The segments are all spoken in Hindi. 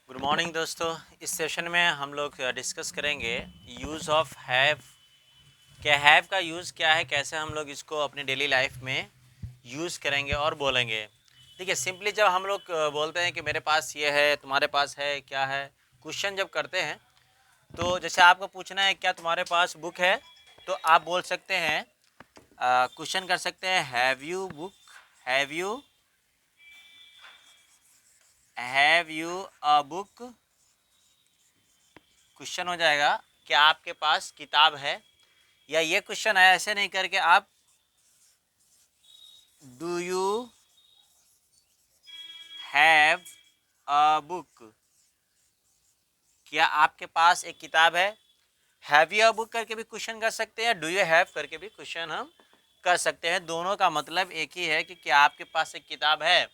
गुड मॉर्निंग दोस्तों। इस सेशन में हम लोग डिस्कस करेंगे यूज़ ऑफ हैव। क्या हैव का यूज़ क्या है, कैसे हम लोग इसको अपनी डेली लाइफ में यूज़ करेंगे और बोलेंगे। देखिए, सिंपली जब हम लोग बोलते हैं कि मेरे पास ये है, तुम्हारे पास है, क्या है, क्वेश्चन जब करते हैं तो जैसे आपको पूछना है क्या तुम्हारे पास बुक है, तो आप बोल सकते हैं, क्वेश्चन कर सकते हैं have you book, have you a book. Question हो जाएगा क्या आपके पास किताब है, या ये क्वेश्चन है ऐसे नहीं करके आप do you have a book, क्या आपके पास एक किताब है। हैव यू अ बुक करके भी क्वेश्चन कर सकते हैं, डू यू हैव करके भी क्वेश्चन हम कर सकते हैं। दोनों का मतलब एक ही है कि क्या आपके पास एक किताब है।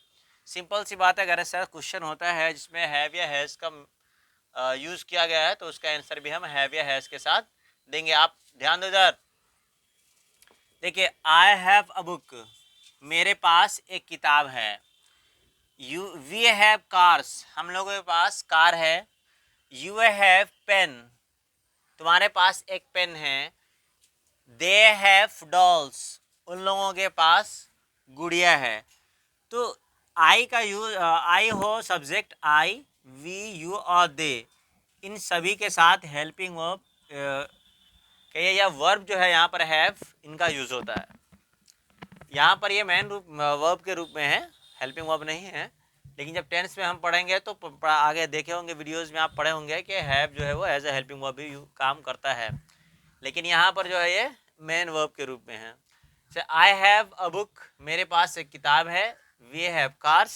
सिंपल सी बात है। अगर ऐसा क्वेश्चन होता है जिसमें हैव या हैज़ का यूज़ किया गया है तो उसका आंसर भी हम हैव या हैज़ के साथ देंगे। आप ध्यान दो इधर। देखिए, आई हैव अ बुक, मेरे पास एक किताब है। यू वी हैव कार्स, हम लोगों के पास कार है। यू हैव पेन, तुम्हारे पास एक पेन है। दे हैव डॉल्स, उन लोगों के पास गुड़िया है। तो आई का यूज, आई हो सब्जेक्ट, आई, वी, यू और दे, इन सभी के साथ हेल्पिंग वर्ब कहिए या वर्ब जो है यहाँ पर हैव, इनका यूज होता है। यहाँ पर ये मेन रूप वर्ब के रूप में है, हेल्पिंग वर्ब नहीं है। लेकिन जब टेंस में हम पढ़ेंगे तो आगे देखे होंगे वीडियोस में, आप पढ़े होंगे कि हैव जो है वो एज ए हेल्पिंग वर्ब भी काम करता है। लेकिन यहाँ पर जो है ये मेन वर्ब के रूप में है। से आई हैव अ बुक, मेरे पास एक किताब है। वी हैव कार्स,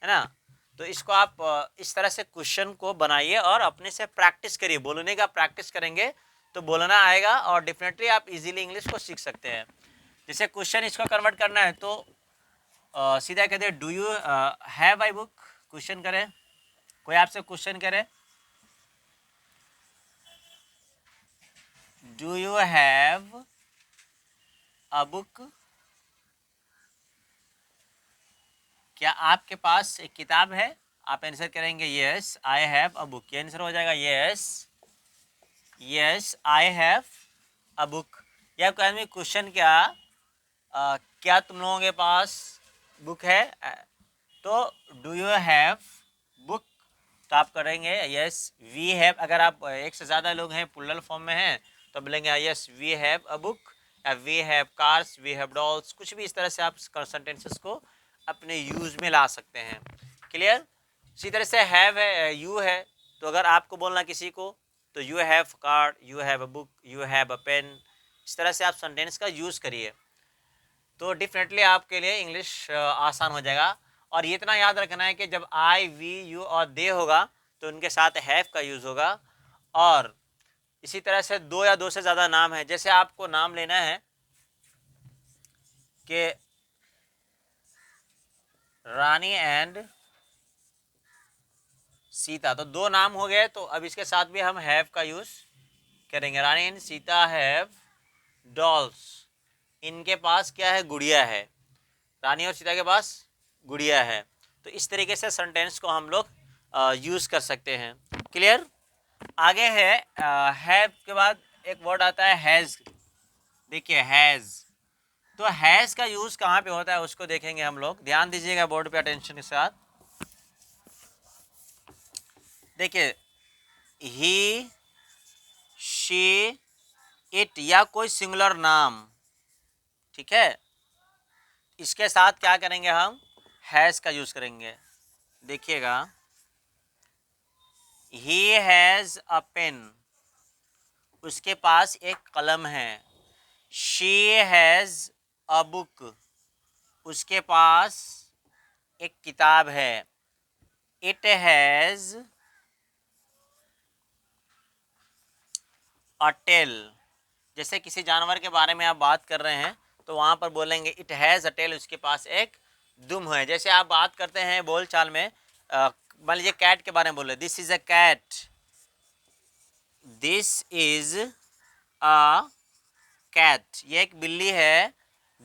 है ना। तो इसको आप इस तरह से क्वेश्चन को बनाइए और अपने से प्रैक्टिस करिए। बोलने का प्रैक्टिस करेंगे तो बोलना आएगा और डेफिनेटली आप इजीली इंग्लिश को सीख सकते हैं। जैसे क्वेश्चन इसको कन्वर्ट करना है तो सीधा कहते हैं do you have I book. Question करें, कोई आपसे क्वेश्चन करे, do you have a book, क्या आपके पास एक किताब है। आप आंसर करेंगे yes I have a book, ये आंसर हो जाएगा yes, yes I have a book. या कोई आदमी क्वेश्चन क्या, क्या तुम लोगों के पास बुक है, तो डू यू हैव बुक, तो आप करेंगे यस वी हैव। अगर आप एक से ज़्यादा लोग हैं, प्लूरल फॉर्म में हैं, तो बोलेंगे yes we have a book, या we have cars, we have dolls. कुछ भी इस तरह से आप सेंटेंसेस को अपने यूज में ला सकते हैं। क्लियर। इसी तरह से हैव है, यू है, तो अगर आपको बोलना किसी को तो you have card, you have a book, you have a pen. इस तरह से आप सेंटेंस का यूज़ करिए तो डेफिनेटली आपके लिए इंग्लिश आसान हो जाएगा। और ये इतना याद रखना है कि जब आई, वी, यू और दे होगा तो उनके साथ हैव का यूज़ होगा। और इसी तरह से दो या दो से ज़्यादा नाम है, जैसे आपको नाम लेना है कि रानी एंड सीता, तो दो नाम हो गए, तो अब इसके साथ भी हम हैव का यूज़ करेंगे। रानी एंड सीता हैव डॉल्स, इनके पास क्या है, गुड़िया है। रानी और सीता के पास गुड़िया है। तो इस तरीके से सेंटेंस को हम लोग यूज़ कर सकते हैं। क्लियर। आगे है हैव के बाद एक वर्ड आता है हैज़। देखिए हैज़, तो हैज़ का यूज़ कहाँ पे होता है उसको देखेंगे हम लोग। ध्यान दीजिएगा बोर्ड पे अटेंशन के साथ। देखिए, ही, शी, इट या कोई सिंगुलर नाम, ठीक है, इसके साथ क्या करेंगे हम, हैज़ का यूज़ करेंगे। देखिएगा, ही हैज़ अ पेन, उसके पास एक कलम है। शी हैज़ अ बुक, उसके पास एक किताब है। इट हैज़ अ टेल, जैसे किसी जानवर के बारे में आप बात कर रहे हैं तो वहाँ पर बोलेंगे इट हैज़ अ टेल, उसके पास एक दुम है। जैसे आप बात करते हैं बोल चाल में, मान लीजिए कैट के बारे में बोले, this is a cat, this is a cat, ये एक बिल्ली है।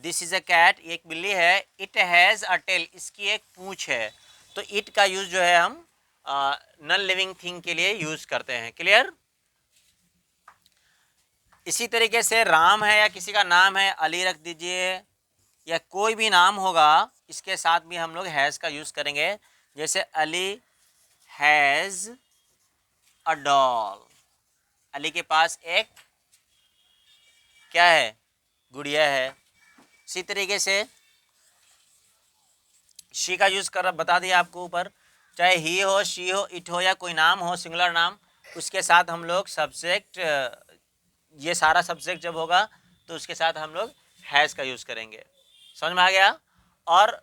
दिस इज़ अ कैट, ये एक बिल्ली है। इट हैज़ अ टेल, इसकी एक पूँछ है। तो इट का यूज़ जो है हम नॉन लिविंग थिंग के लिए यूज करते हैं। क्लियर? इसी तरीके से राम है या किसी का नाम है, अली रख दीजिए, या कोई भी नाम होगा इसके साथ भी हम लोग हैज़ का यूज करेंगे। जैसे Ali has a doll, Ali के पास एक क्या है, गुड़िया है। इसी तरीके से शी का यूज कर बता दिया आपको ऊपर, चाहे ही हो, शी हो, इट हो, या कोई नाम हो सिंगुलर नाम, उसके साथ हम लोग सब्जेक्ट, ये सारा सब्जेक्ट जब होगा तो उसके साथ हम लोग हैज़ का यूज करेंगे। समझ में आ गया? और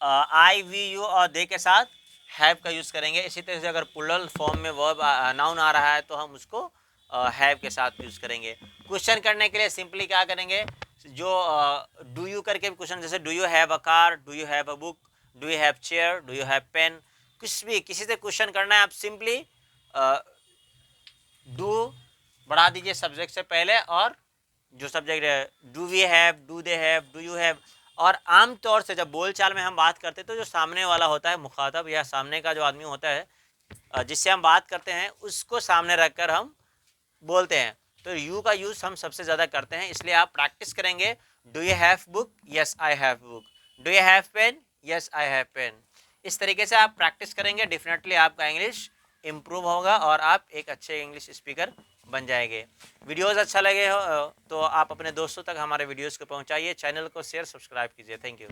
आई वी यू और दे के साथ हैव का यूज करेंगे। इसी तरह से अगर प्लूरल फॉर्म में वर्ब नाउन आ रहा है तो हम उसको हैव के साथ यूज करेंगे। क्वेश्चन करने के लिए सिंपली क्या करेंगे, जो डू यू करके क्वेश्चन, जैसे do you have a car, do you have a book, do you have chair, do you have pen, कुछ भी किसी से क्वेश्चन करना है, आप सिंपली डू बढ़ा दीजिए सब्जेक्ट से पहले, और जो सब्जेक्ट है do we have, do they have, do you have. और आम तौर से जब बोलचाल में हम बात करते हैं तो जो सामने वाला होता है मुखातब या सामने का जो आदमी होता है जिससे हम बात करते हैं उसको सामने रखकर हम बोलते हैं, तो यू का यूज हम सबसे ज़्यादा करते हैं। इसलिए आप प्रैक्टिस करेंगे, do you have book, yes I have book, do you have pen, yes I have pen. इस तरीके से आप प्रैक्टिस करेंगे, डेफिनेटली आपका इंग्लिश इम्प्रूव होगा और आप एक अच्छे इंग्लिश स्पीकर बन जाएंगे। वीडियोस अच्छा लगे हो तो आप अपने दोस्तों तक हमारे वीडियोस को पहुंचाइए, चैनल को शेयर सब्सक्राइब कीजिए। Thank you.